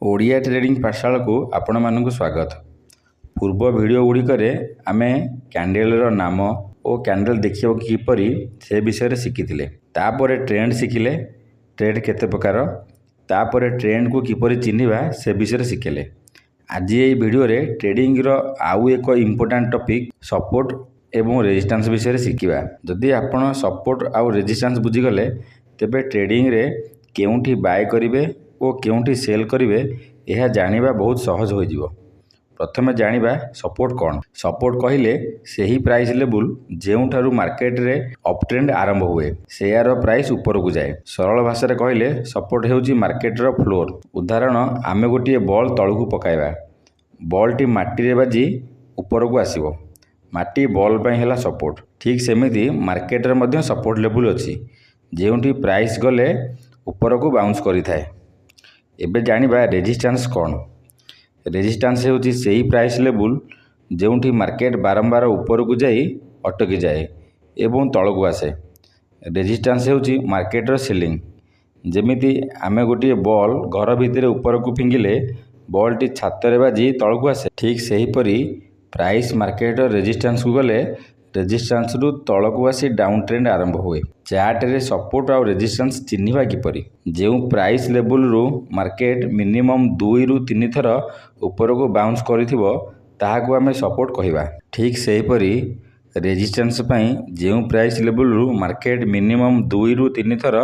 Odia trading पाठशाला को आपण मानक स्वागत। पूर्व वीडियो गुड़िकरे आमे कैंडल नाम और कैंडल देखिए किपरि से विषय शिखी तापर ट्रेंड शिखिले ट्रेड केते प्रकार तापर ट्रेंड को किपरि चिन्हिबा से विषय शिखिले। आज ये वीडियो रे ट्रेडिंग रो आउ एक इम्पोर्टेंट टॉपिक सपोर्ट एवं रेजिस्टेंस विषय शिखिबा। जदि आपण सपोर्ट आउ रेजिस्टेंस बुझीगले तेबे ट्रेडिंग रे केउंठी बाय करिवे और केउंठी सेल करिवे यह जानिबा बहुत सहज हो जिवो। प्रथमे जानिबा सपोर्ट कौन। सपोर्ट कहिले सेही प्राइस लेवल जेउठारु मार्केट रे अप ट्रेंड आरंभ हुए शेयर प्राइस ऊपर को जाए। सरल भाषा रे कहिले सपोर्ट हेउची मार्केट रो फ्लोर। उदाहरण आमे गोटे बॉल तळकु पकाइबा, बॉल टी माटी रे बाजी ऊपर को आसीबो, माटी बॉल पय हैला सपोर्ट। ठीक सेमिति मार्केट रे मध्य सपोर्ट लेवल अछि जेउठी प्राइस गले ऊपर को बाउंस करि थाए। एबे जानिबा रेजिस्टेंस कौन। रेजिस्टेंस हेउची सेही प्राइस लेवल जेउठी मार्केट बारंबार ऊपर को जाई अटकी जाए एवं तल को आसे। रेजिस्टेंस हेउची मार्केट रो सेलिंग। जेमिति आमे गोटे बॉल घर भितर ऊपर को फिंगिले बॉल टी छात रे बाजी तल को आसे। ठीक सेही परी प्राइस मार्केट रेजिस्टेंस को गले रेजिस्टेंस रु तल को आसी डाउन ट्रेंड आरंभ हुए। चार्ट रे सपोर्ट आउ रेजिस्टेंस चिन्हिबा किपरि। जेउ प्राइस लेवल रु मार्केट मिनिमम 2 रु 3 थर ऊपर को बाउंस करिथिबो ताहाको आमे सपोर्ट कहिबा। ठीक सेही परी रेजिस्टेंस पई जेउ प्राइस लेवल रु मार्केट मिनिमम 2 रु 3 थर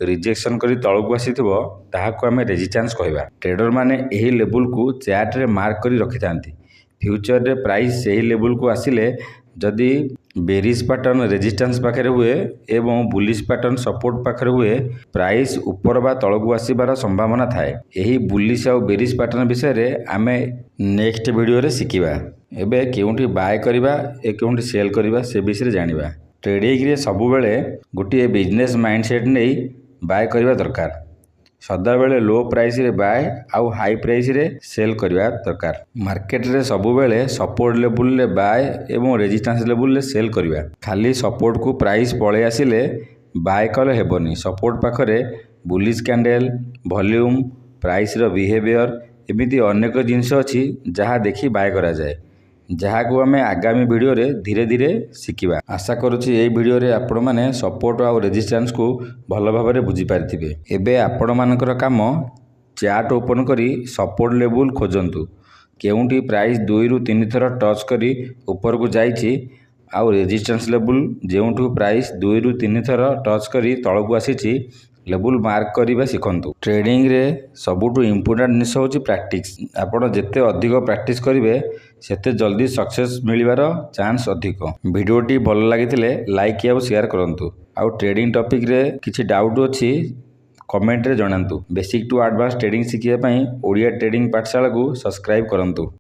रिजेक्शन करी तल को आसीथिबो ताहाको आमे रेजिस्टेंस कहिबा। ट्रेडर माने एही लेवल को चार्ट रे मार्क करी रखिथांती। फ्यूचर रे प्राइस सेही लेवल को आसिले जदि बेरिश पैटर्न रेजिस्टेंस पाखरे हुए एवं बुलिश पैटर्न सपोर्ट पाखरे हुए प्राइस ऊपर बा तल को आसीबार संभावना थाए। एही बुलिश और बेरिश पैटर्न विषय रे आमे नेक्स्ट वीडियो रे शिखिबा। एबे केउंठी बाय करिबा ए केउंठी सेल करिबा से विषय रे जानिबा। ट्रेडिंग रे सबु बेले गोटे बिजनेस माइंडसेट नै बाय करिबा दरकार। सदा बेले लो प्राइस रे बाय आउ हाई प्राइस रे सेल करिबा दरकार। मार्केट रे सबु बेले सपोर्ट लेवल रे बाय एवं रेजिस्टेंस लेवल रे सेल करिबा। खाली सपोर्ट को प्राइस पळे आसिले बाय कले हेबनी। सपोर्ट पाखरे बुलिश कैंडल, वॉल्यूम, प्राइस रो बिहेवियर एमिति अनेक जिंस अछि जहा देखि बाय करा जाय, जहा को आमे आगामी वीडियो रे धीरे धीरे शिखिबा। आशा करूछि एई वीडियो रे आपण माने सपोर्ट आ रेजिस्टेंस को भल भाबरे बुझी पारिथिबे। एबे आपण मानकर काम चार्ट ओपन करी सपोर्ट लेवल खोजंतु। केउंठी प्राइस 2 रु 3 थर टच करी ऊपर को जाईछि आउ रेजिस्टेंस लेवल जेउठु प्राइस 2 रु 3 थर टच करी तळ को आसीछि लेवल मार्क करिबा सिखंतु। ट्रेडिंग रे सबुटु इम्पोर्टेंट निश होची प्रैक्टिस। आपण जेते अधिक प्रैक्टिस करिवे सेते जल्दी सक्सेस मिलिबार चांस अधिक। वीडियोटी भल लागिथिले लाइक या शेयर करंतु। आउ ट्रेडिंग टॉपिक रे किछि डाउट अछि कमेंट रे जणांतु। बेसिक टू एडवांस ट्रेडिंग शिखिया पई ओडिया ट्रेडिंग पाठशाला को सब्सक्राइब करंतु।